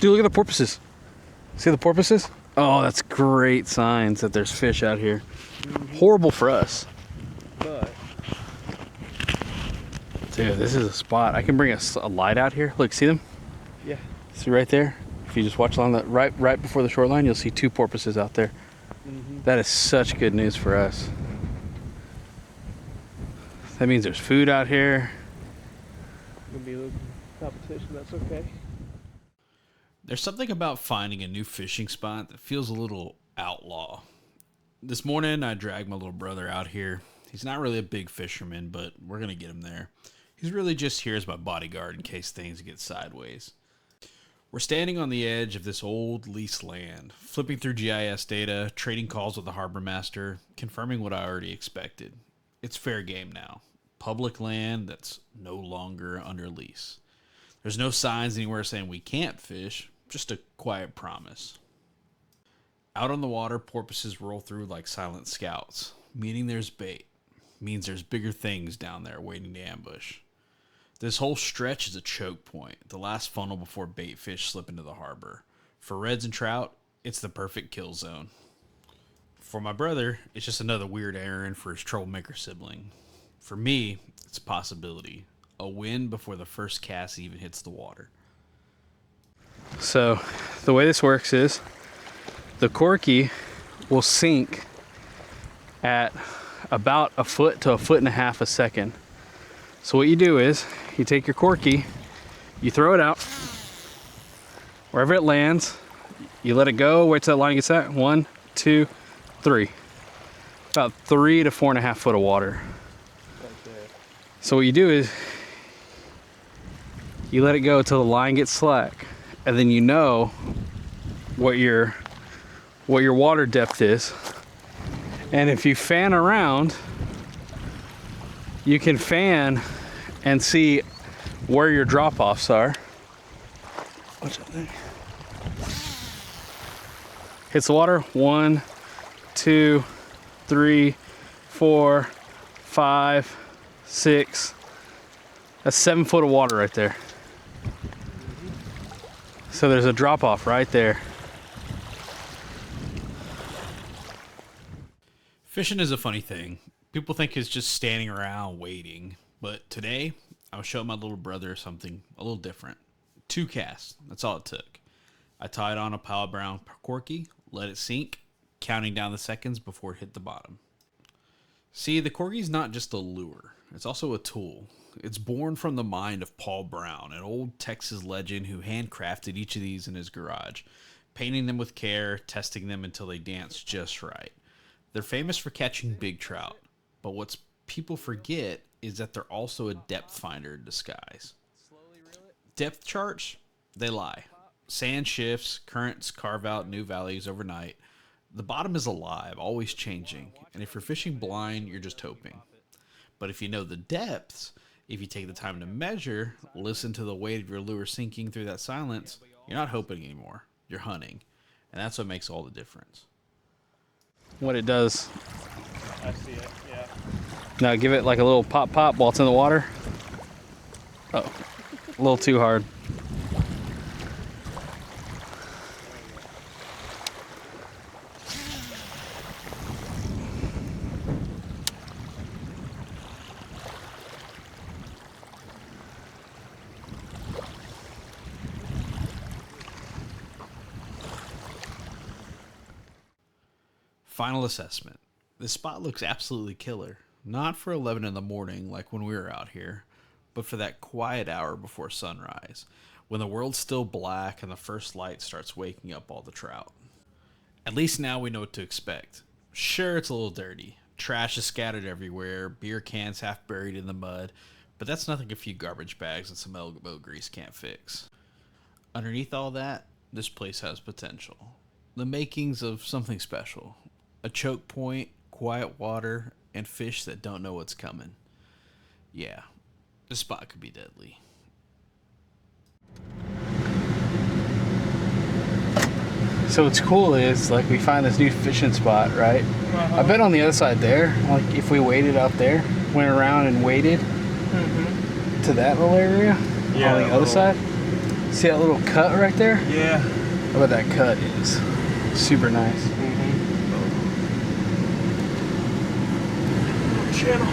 Dude, look at the porpoises. See the porpoises? Oh, that's great signs that there's fish out here. Horrible for us. But dude, this is a spot. I can bring a light out here. Look, see them? yeah. See right there? If you just watch along that right before the shoreline, you'll see 2 porpoises out there. That is such good news for us. That means there's food out here. Gonna be a little competition, that's okay. There's something about finding a new fishing spot that feels a little outlaw. This morning, I dragged my little brother out here. He's not really a big fisherman, but we're going to get him there. He's really just here as my bodyguard in case things get sideways. We're standing on the edge of this old leased land, flipping through GIS data, trading calls with the harbor master, confirming what I already expected. It's fair game now. Public land that's no longer under lease. There's no signs anywhere saying we can't fish, just a quiet promise. Out on the water, porpoises roll through like silent scouts, meaning there's bait. Means there's bigger things down there waiting to ambush. This whole stretch is a choke point, the last funnel before bait fish slip into the harbor. For reds and trout, it's the perfect kill zone. For my brother, it's just another weird errand for his troublemaker sibling. For me, it's a possibility. A win before the first cast even hits the water. So the way this works is the corky will sink at about a foot to a foot and a half a second. So what you do is you take your corky, you throw it out wherever it lands, you let it go, wait till that line gets at 1, 2, 3. About 3 to 4.5 foot of water. So what you do is you let it go till the line gets slack, and then you know what your water depth is. And if you fan around, you can fan and see where your drop-offs are. Watch that thing. Hits the water. 1, 2, 3, 4, 5, 6. That's 7 foot of water right there. So there's a drop-off right there. Fishing is a funny thing. People think it's just standing around waiting. But today, I was showing my little brother something a little different. 2 casts. That's all it took. I tied on a pile brown corky, let it sink, counting down the seconds before it hit the bottom. See, the corky's not just a lure. It's also a tool. It's born from the mind of Paul Brown, an old Texas legend who handcrafted each of these in his garage, painting them with care, testing them until they dance just right. They're famous for catching big trout, but what people forget is that they're also a depth finder in disguise. Depth charts, they lie. Sand shifts, currents carve out new valleys overnight. The bottom is alive, always changing, and if you're fishing blind, you're just hoping. But if you know the depths, if you take the time to measure, listen to the weight of your lure sinking through that silence, you're not hoping anymore, you're hunting. And that's what makes all the difference. What it does. I see it, yeah. Now give it like a little pop while it's in the water. Oh, a little too hard. Final assessment. This spot looks absolutely killer. Not for 11 in the morning like when we were out here, but for that quiet hour before sunrise, when the world's still black and the first light starts waking up all the trout. At least now we know what to expect. Sure, it's a little dirty. Trash is scattered everywhere, beer cans half buried in the mud, but that's nothing a few garbage bags and some elbow grease can't fix. Underneath all that, this place has potential. The makings of something special. A choke point, quiet water, and fish that don't know what's coming. Yeah, this spot could be deadly. So what's cool is, like, we find this new fishing spot, right? I bet on the other side there, like if we waited out there, went around and waited to that little area, on the other side, See that little cut right there? Yeah. How about that cut is super nice. Channel.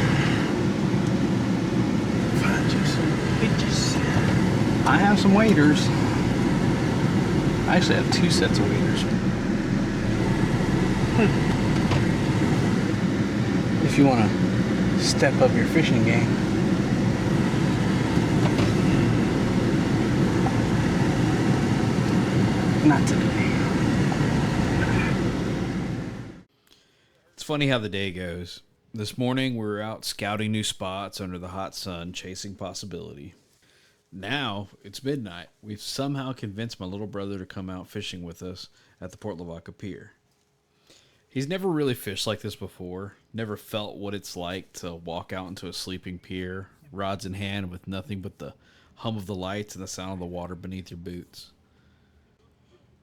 Find you some bitches. I have some waders. I actually have 2 sets of waders. If you want to step up your fishing game. Not today. It's funny how the day goes. This morning we were out scouting new spots under the hot sun, chasing possibility. Now it's midnight. We've somehow convinced my little brother to come out fishing with us at the Port Lavaca pier. He's never really fished like this before, never felt what it's like to walk out into a sleeping pier, rods in hand with nothing but the hum of the lights and the sound of the water beneath your boots.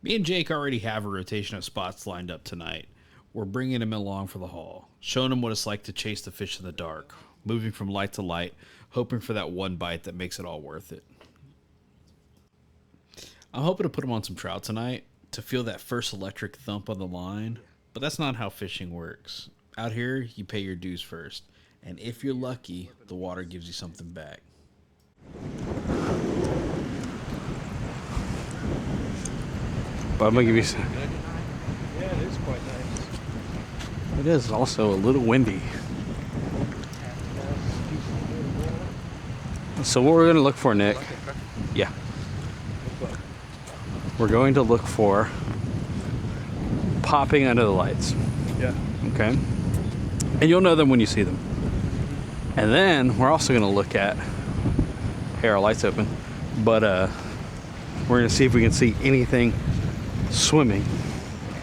Me and Jake already have a rotation of spots lined up tonight. We're bringing him along for the haul, showing him what it's like to chase the fish in the dark, moving from light to light, hoping for that one bite that makes it all worth it. I'm hoping to put him on some trout tonight, to feel that first electric thump on the line, but that's not how fishing works. Out here, you pay your dues first, and if you're lucky, the water gives you something back. But I'm gonna give you some. Yeah, it is quite nice. It is also a little windy. So what we're gonna look for, Nick? Yeah. We're going to look for popping under the lights. Yeah. Okay. And you'll know them when you see them. And then we're also gonna look at. Hey, our lights open. But we're gonna see if we can see anything swimming.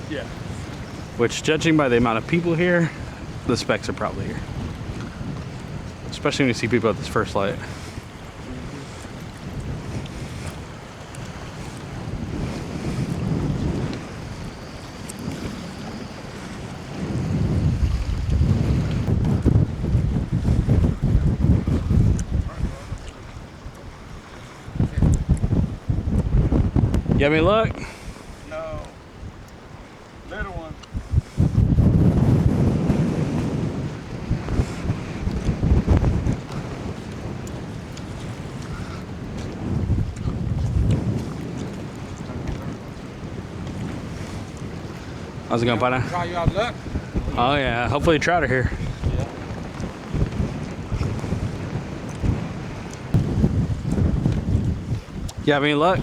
Yeah. Which, judging by the amount of people here, the specs are probably here. Especially when you see people at this first light. You have any luck? No. Little one. How's it going, partner? Try you out luck. Oh yeah, hopefully trout are here. Yeah. You have any luck?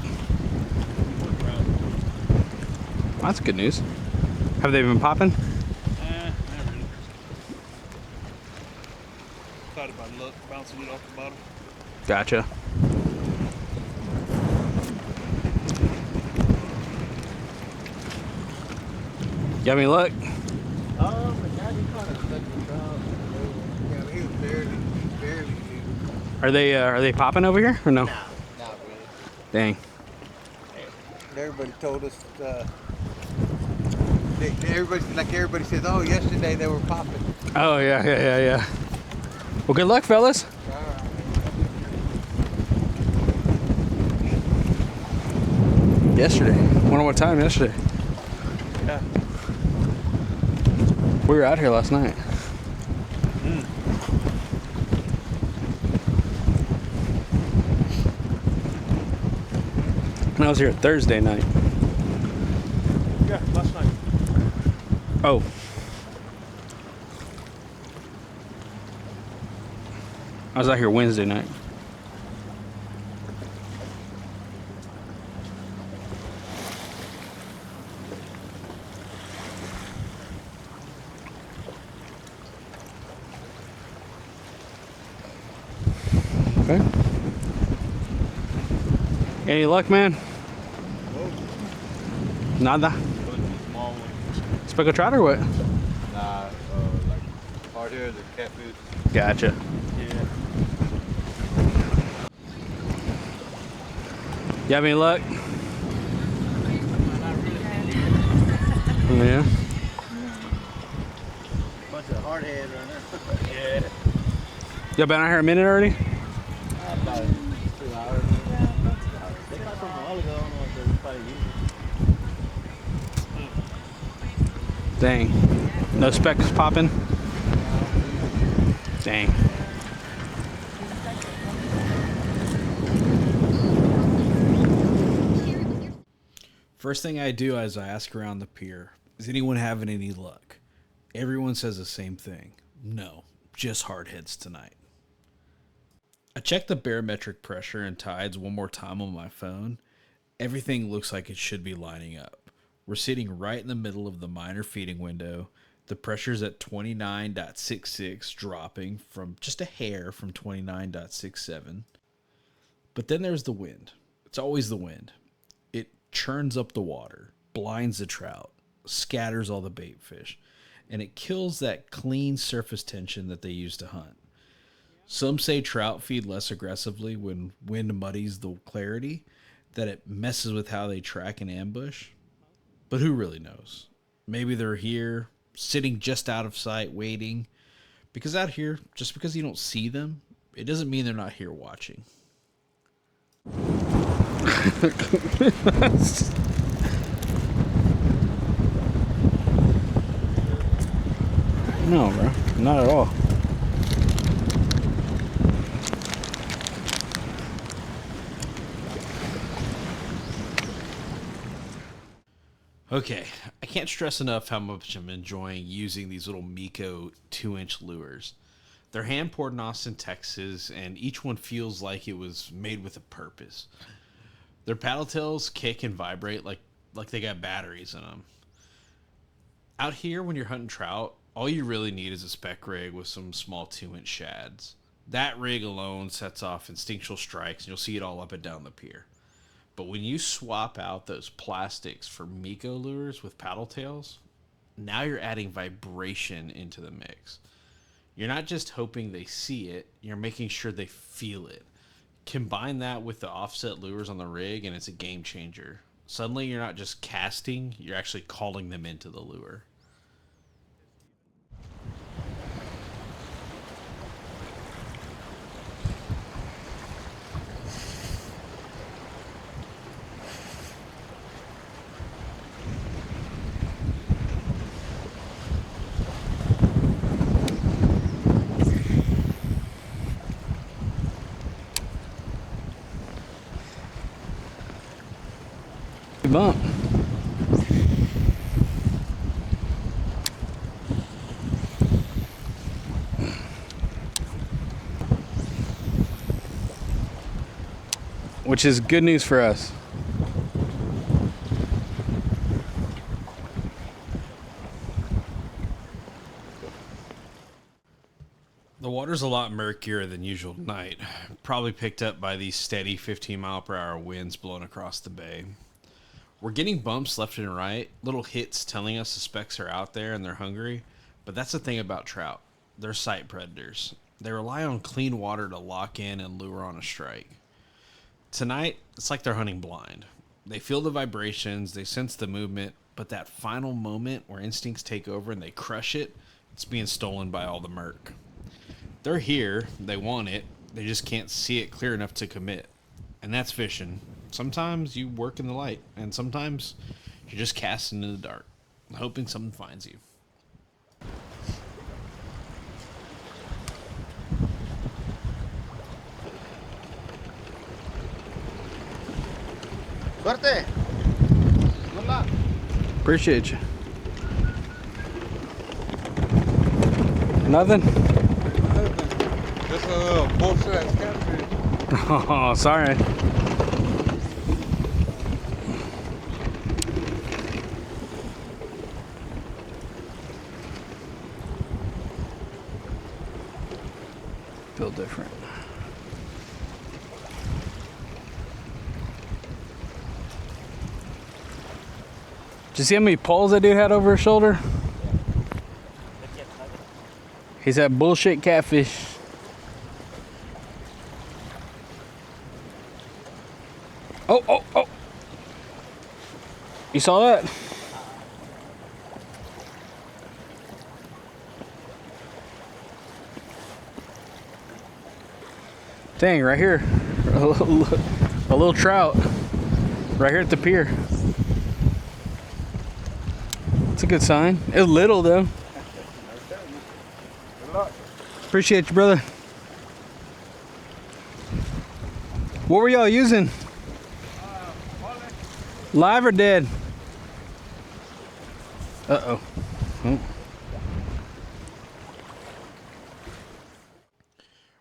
That's good news. Have they been popping? Never. Thought about luck, bouncing it off the bottom. Gotcha. You have any luck? The guy just caught a second trout. Yeah, he was barely. Are they popping over here or no? Nah, not really. Dang. Everybody told us, everybody says, oh, yesterday they were popping. Oh yeah. Well, good luck, fellas. Yesterday. Wonder what time yesterday. Yeah. We were out here last night. And I was here Thursday night. Yeah, last night. Oh. I was out here Wednesday night. Okay. Any luck, man? Nada. Small one. Speckled trout or what? Nah, like hardheads or catfish. Gotcha. Yeah. You have any luck? Yeah. Bunch of hardheads right there. Yeah. Y'all been out here a minute already? About 2 hours. They caught some Dang. No specks popping? Dang. First thing I do is I ask around the pier, is anyone having any luck? Everyone says the same thing. No, just hardheads tonight. I check the barometric pressure and tides one more time on my phone. Everything looks like it should be lining up. We're sitting right in the middle of the minor feeding window. The pressure's at 29.66, dropping from just a hair from 29.67. But then there's the wind. It's always the wind. It churns up the water, blinds the trout, scatters all the bait fish, and it kills that clean surface tension that they use to hunt. Some say trout feed less aggressively when wind muddies the clarity, that it messes with how they track and ambush. But who really knows? Maybe they're here, sitting just out of sight, waiting. Because out here, just because you don't see them, it doesn't mean they're not here watching. No, bro. Not at all. Okay, I can't stress enough how much I'm enjoying using these little Miko 2-inch lures. They're hand poured in Austin, Texas, and each one feels like it was made with a purpose. Their paddle tails kick and vibrate like they got batteries in them. Out here, when you're hunting trout, all you really need is a spec rig with some small 2-inch shads. That rig alone sets off instinctual strikes, and you'll see it all up and down the pier. But when you swap out those plastics for Miko lures with paddle tails, now you're adding vibration into the mix. You're not just hoping they see it, you're making sure they feel it. Combine that with the offset lures on the rig, and it's a game changer. Suddenly you're not just casting, you're actually calling them into the lure. Bump. Which is good news for us. The water's a lot murkier than usual tonight, probably picked up by these steady 15-mile-per-hour winds blowing across the bay. We're getting bumps left and right, little hits telling us the specks are out there and they're hungry, but that's the thing about trout. They're sight predators. They rely on clean water to lock in and lure on a strike. Tonight, it's like they're hunting blind. They feel the vibrations, they sense the movement, but that final moment where instincts take over and they crush it, it's being stolen by all the murk. They're here, they want it, they just can't see it clear enough to commit. And that's fishing. Sometimes you work in the light, and sometimes you're just casting in the dark, hoping something finds you. Suerte. Good luck. Appreciate you. Nothing? Just a little bullshit catfish. Oh, sorry. Feel different. Did you see how many poles that dude had over his shoulder? He's that bullshit catfish. Oh, oh, oh. You saw that? Dang, right here. A little trout. Right here at the pier. It's a good sign. It's little though. Good luck. Appreciate you, brother. What were y'all using? Live or dead? Uh-oh. Oh.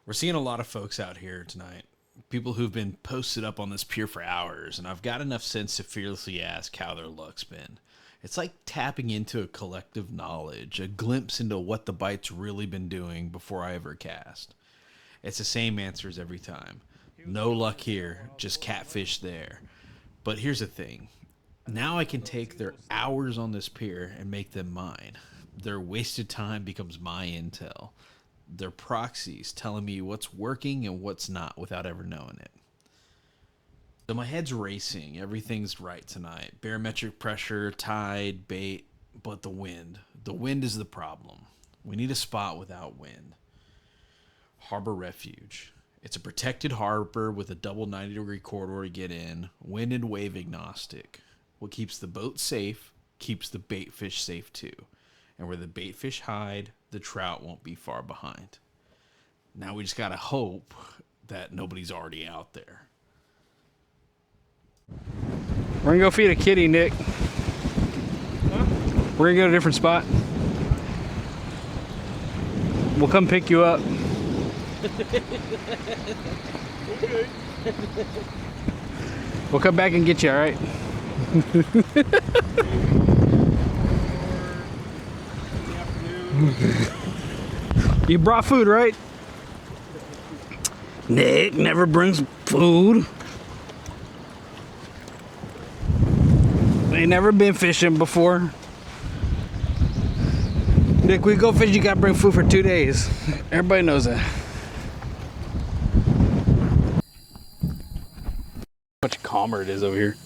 We're seeing a lot of folks out here tonight. People who've been posted up on this pier for hours, and I've got enough sense to fearlessly ask how their luck's been. It's like tapping into a collective knowledge, a glimpse into what the bite's really been doing before I ever cast. It's the same answers every time. No luck here, just catfish there. But here's the thing. Now I can take their hours on this pier and make them mine. Their wasted time becomes my intel. Their proxies telling me what's working and what's not without ever knowing it. So my head's racing. Everything's right tonight. Barometric pressure, tide, bait, but the wind. The wind is the problem. We need a spot without wind. Harbor Refuge. It's a protected harbor with a double 90-degree corridor to get in, wind and wave agnostic. What keeps the boat safe keeps the bait fish safe too. And where the bait fish hide, the trout won't be far behind. Now we just gotta hope that nobody's already out there. We're gonna go feed a kitty, Nick. Huh? We're gonna go to a different spot. We'll come pick you up. Okay. We'll come back and get you, all right? You brought food, right? Nick never brings food. They never been fishing before. Nick, we go fish, you gotta bring food for 2 days. Everybody knows that. How much calmer it is over here.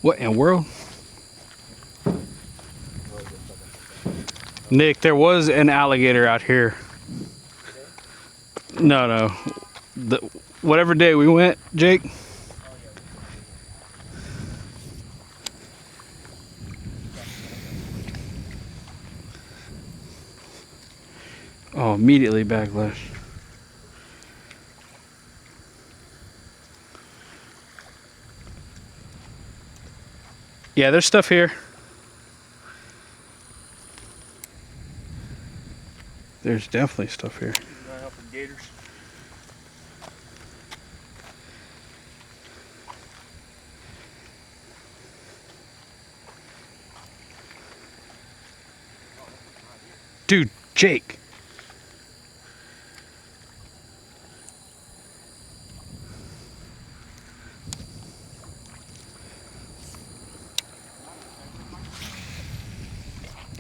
What in the world? Nick, there was an alligator out here. No. Whatever day we went, Jake. Oh, immediately backlash. Yeah, there's stuff here. There's definitely stuff here. Right up with gators. Dude, Jake.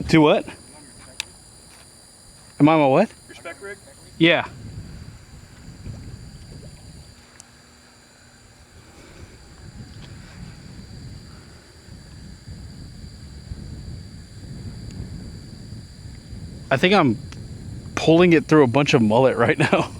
Do what? Am I on my what? Your spec rig? Yeah. I think I'm pulling it through a bunch of mullet right now.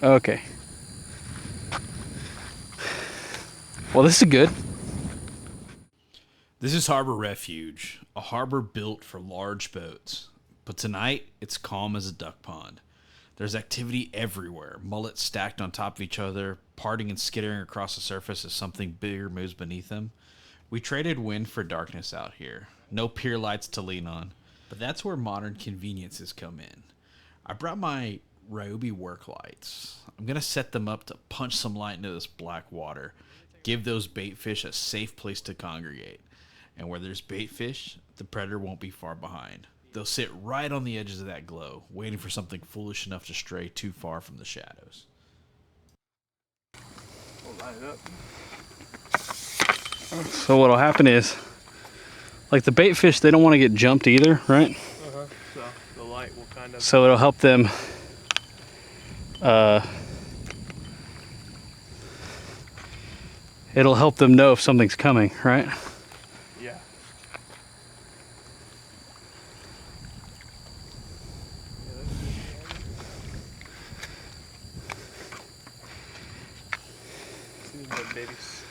Okay. Well, this is good. This is Harbor Refuge, a harbor built for large boats. But tonight, it's calm as a duck pond. There's activity everywhere, mullets stacked on top of each other, parting and skittering across the surface as something bigger moves beneath them. We traded wind for darkness out here. No pier lights to lean on. But that's where modern conveniences come in. I brought my Ryobi work lights. I'm going to set them up to punch some light into this black water. Give those bait fish a safe place to congregate. And where there's bait fish, the predator won't be far behind. They'll sit right on the edges of that glow, waiting for something foolish enough to stray too far from the shadows. We'll line it up. So what'll happen is, like the bait fish, they don't want to get jumped either, right? So the light will kind of. So it'll help them it'll help them know if something's coming, right? Yeah. See these little babies.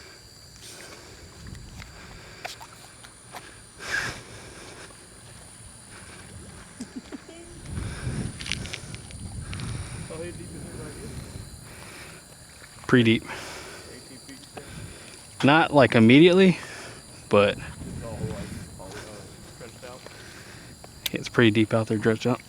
Oh, hey, deep in there, right here. Pretty deep. 18 feet, you said? Not like immediately, but It's all stretched out. it's pretty deep out there, dredged up.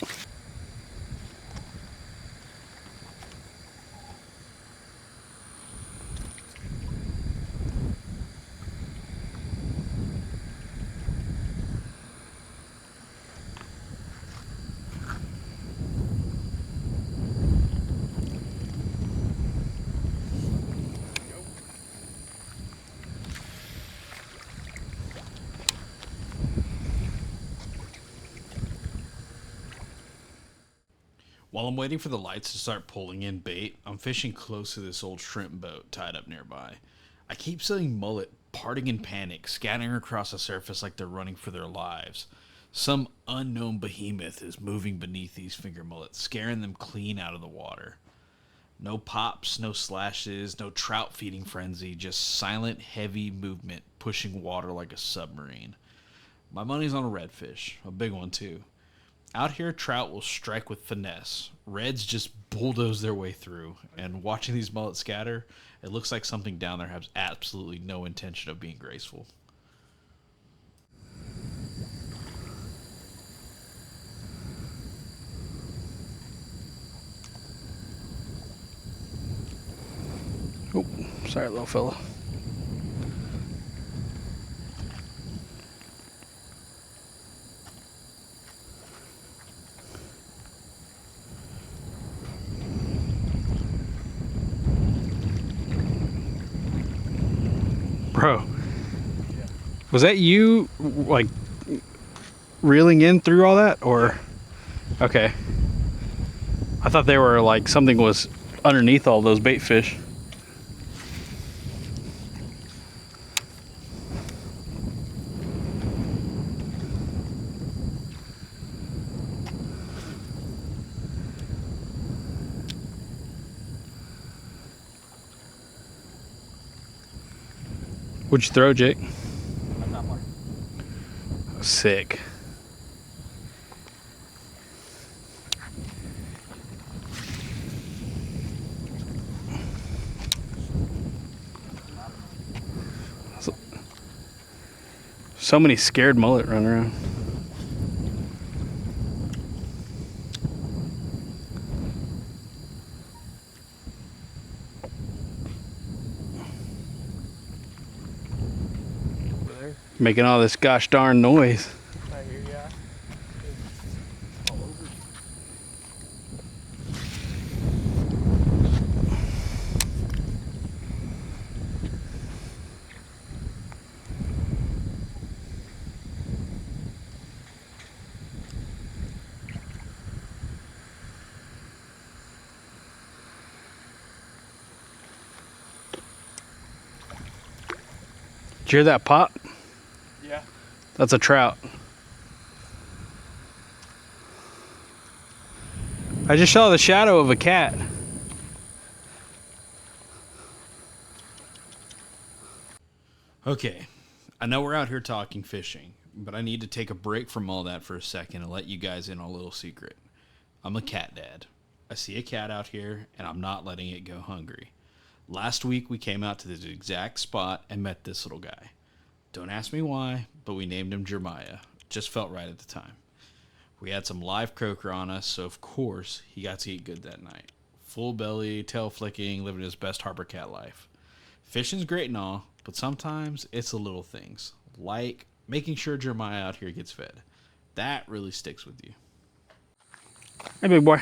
While I'm waiting for the lights to start pulling in bait, I'm fishing close to this old shrimp boat tied up nearby. I keep seeing mullet parting in panic, scattering across the surface like they're running for their lives. Some unknown behemoth is moving beneath these finger mullets, scaring them clean out of the water. No pops, no slashes, no trout feeding frenzy, just silent, heavy movement pushing water like a submarine. My money's on a redfish, a big one too. Out here, trout will strike with finesse. Reds just bulldoze their way through, and watching these mullets scatter, it looks like something down there has absolutely no intention of being graceful. Oh, sorry, little fella. Bro, was that you, like, reeling in through all that, or? Okay. I thought they were, like, something was underneath all those bait fish. What'd you throw, Jake? I got one. Sick. So many scared mullet running around. Over there. Making all this gosh darn noise. Right here, yeah. It's all over. Did you hear that pop? Yeah. That's a trout. I just saw the shadow of a cat. Okay, I know we're out here talking fishing, but I need to take a break from all that for a second and let you guys in on a little secret. I'm a cat dad. I see a cat out here, and I'm not letting it go hungry. Last week, we came out to this exact spot and met this little guy. Don't ask me why, but we named him Jeremiah. Just felt right at the time. We had some live croaker on us, so of course, he got to eat good that night. Full belly, tail flicking, living his best harbor cat life. Fishing's great and all, but sometimes it's the little things, like making sure Jeremiah out here gets fed. That really sticks with you. Hey, big boy.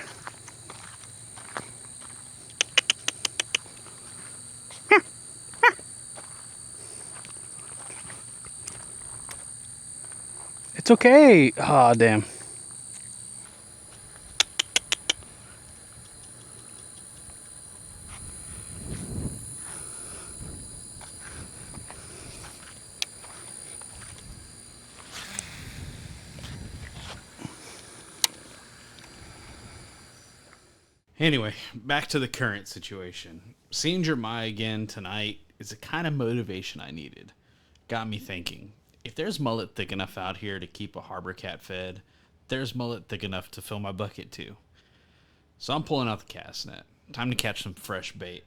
It's okay. Ah, damn. Anyway, back to the current situation. Seeing Jeremiah again tonight is the kind of motivation I needed. Got me thinking, if there's mullet thick enough out here to keep a harbor cat fed, there's mullet thick enough to fill my bucket too. So I'm pulling out the cast net. Time to catch some fresh bait.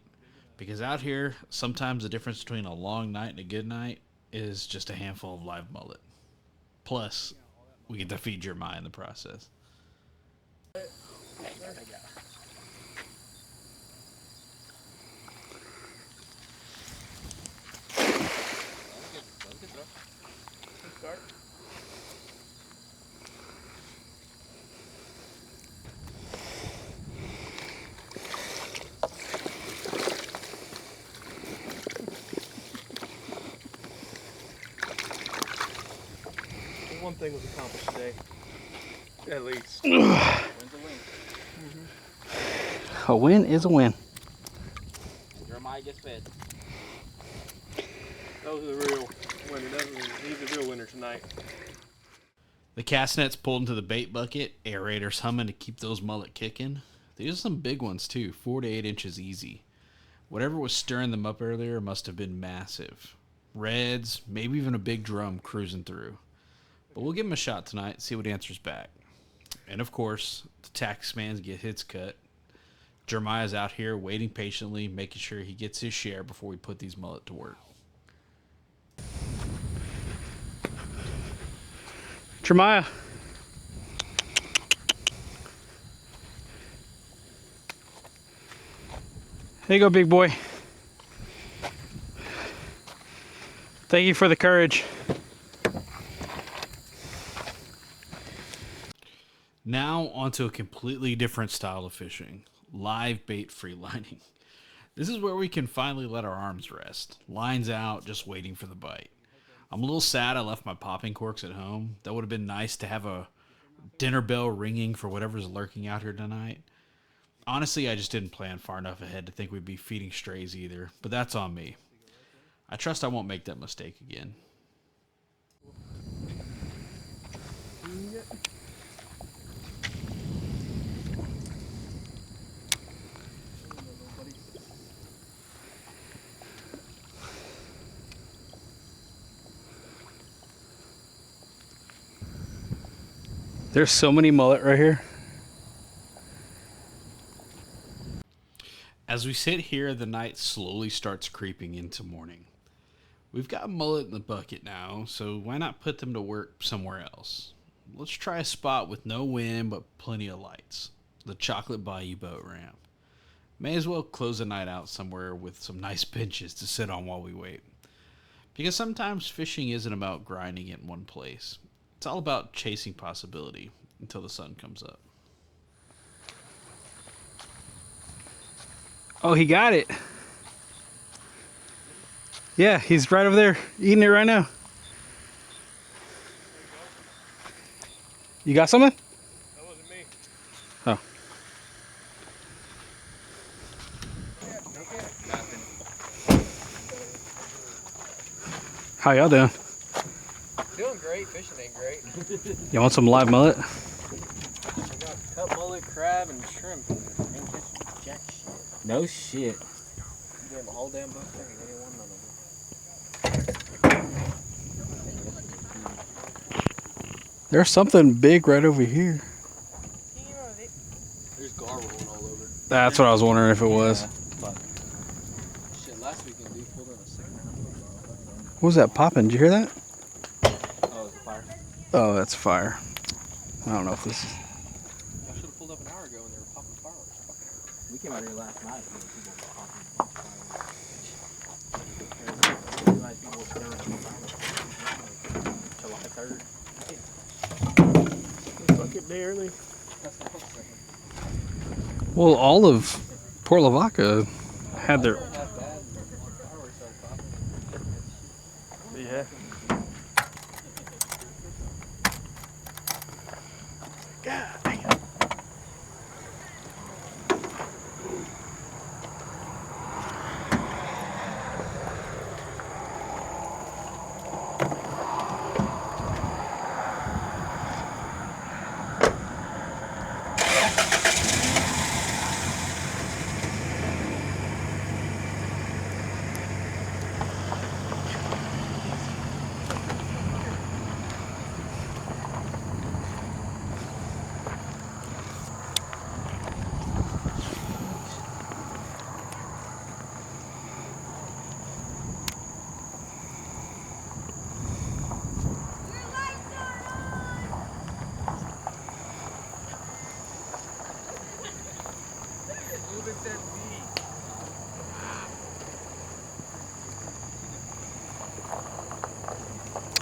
Because out here, sometimes the difference between a long night and a good night is just a handful of live mullet. Plus, we get to feed Jeremiah in the process. One thing was accomplished today. At least. A win is a win. Jeremiah gets fed. That was the real winner. He's the real winner tonight. The cast net's pulled into the bait bucket, aerator's humming to keep those mullet kicking. These are some big ones too, 4 to 8 inches easy. Whatever was stirring them up earlier must have been massive. Reds, maybe even a big drum cruising through. But we'll give him a shot tonight, see what answers back. And of course, the tax man get his cut. Jeremiah's out here waiting patiently, making sure he gets his share before we put these mullet to work. Jeremiah. Here you go, big boy. Thank you for the courage. Now onto a completely different style of fishing, live bait free lining. This is where we can finally let our arms rest. Lines out, just waiting for the bite. I'm a little sad I left my popping corks at home. That would have been nice to have a dinner bell ringing for whatever's lurking out here tonight. Honestly, I just didn't plan far enough ahead to think we'd be feeding strays either, but that's on me. I trust I won't make that mistake again. There's so many mullet right here. As we sit here, the night slowly starts creeping into morning. We've got mullet in the bucket now, so why not put them to work somewhere else? Let's try a spot with no wind but plenty of lights. The Chocolate Bayou boat ramp. May as well close the night out somewhere with some nice benches to sit on while we wait. Because sometimes fishing isn't about grinding in one place. It's all about chasing possibility until the sun comes up. Oh, he got it. Yeah, he's right over there eating it right now. You got something? That wasn't me. Oh. How y'all doing? Doing great. Fishing ain't great. You want some live mullet? I got cut mullet, crab, and shrimp. Ain't fishing jack shit. No shit. Damn, a whole damn boat thing. They didn't want none of them. There's something big right over here. There's gar rolling all over. That's what I was wondering if it was. Shit, last weekend, dude pulled in a 6.5 What was that popping? Did you hear that? Oh, it's a fire. Oh, that's fire. I don't know if this is... I should have pulled up an hour ago when they were popping fireworks. We came out here last night. And people were popping fireworks. People were staring at the fireworks. July 3rd. Bucket day early. Well, all of Port Lavaca had their... Yeah. God dang it.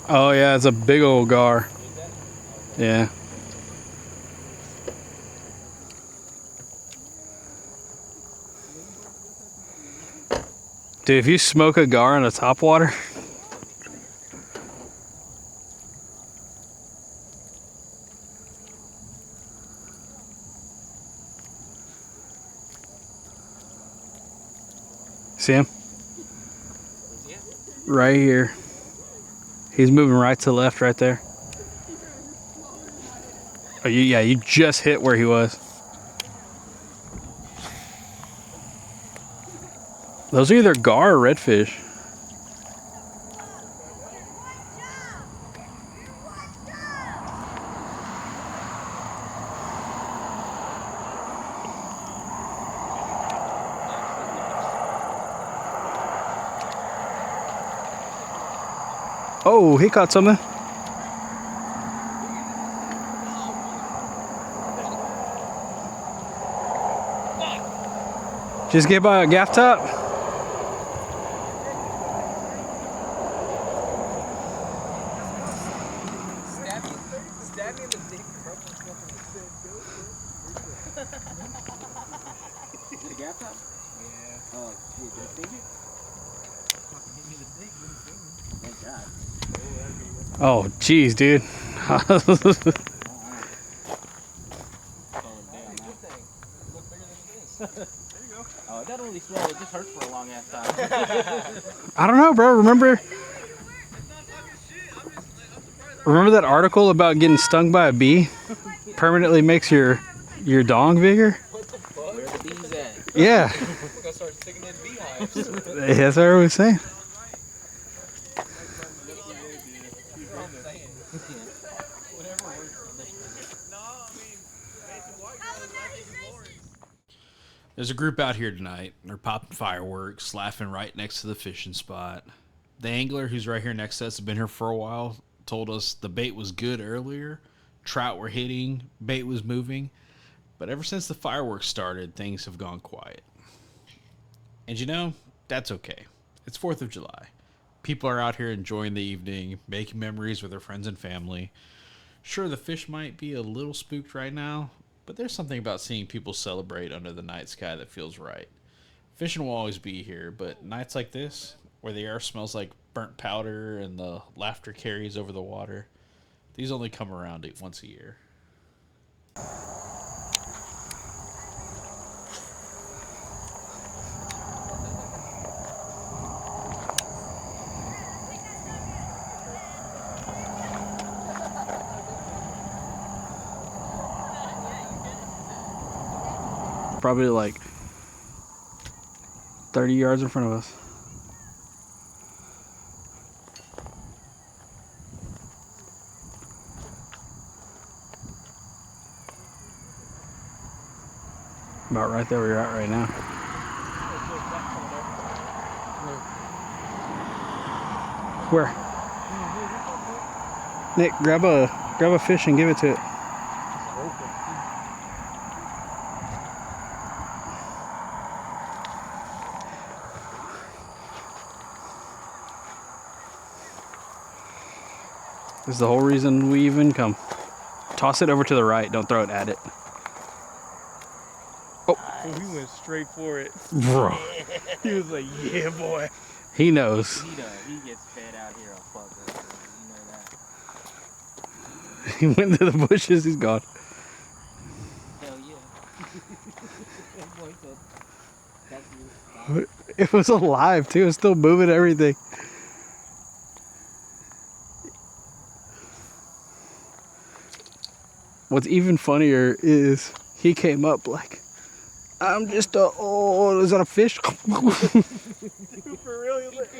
Oh yeah, it's a big old gar. Yeah. Dude, if you smoke a gar in a topwater. See him? Right here. He's moving right to left right there. Oh, you just hit where he was. Those are either gar or redfish. Oh, he caught something. Just get by a gaff top. Stab me in the dick, bro. The gap top? Yeah. Oh, shit, did it sting it? Fucking hit me in the dick, didn't sting me. Thank God. Oh, jeez, dude. Oh, that only swell. It just hurts for a long ass time. I don't know, bro. Remember that article about getting stung by a bee? Permanently makes your dong bigger? What the fuck? Where the bees at? Yeah. We're gonna start sticking in beehives. That's what I was saying. There's a group out here tonight. They're popping fireworks, laughing right next to the fishing spot. The angler who's right here next to us has been here for a while. Told us the bait was good earlier. Trout were hitting. Bait was moving. But ever since the fireworks started, things have gone quiet. And you know, that's okay. It's 4th of July. People are out here enjoying the evening, making memories with their friends and family. Sure, the fish might be a little spooked right now, but there's something about seeing people celebrate under the night sky that feels right. Fishing will always be here, but nights like this, where the air smells like burnt powder and the laughter carries over the water, these only come around once a year. Probably like 30 yards in front of us. About right there where you're at right now. Where? Nick, grab a fish and give it to it. This is the whole reason we even come. Toss it over to the right, don't throw it at it. Oh, he went straight for it. Bro. He was like, yeah, boy. He knows. He does. He gets fed out here on fuck us. You know that. He went to the bushes, he's gone. Hell yeah. That boy said, that's you. It was alive too, it was still moving everything. What's even funnier is he came up like, I'm just is that a fish? For real, he was like,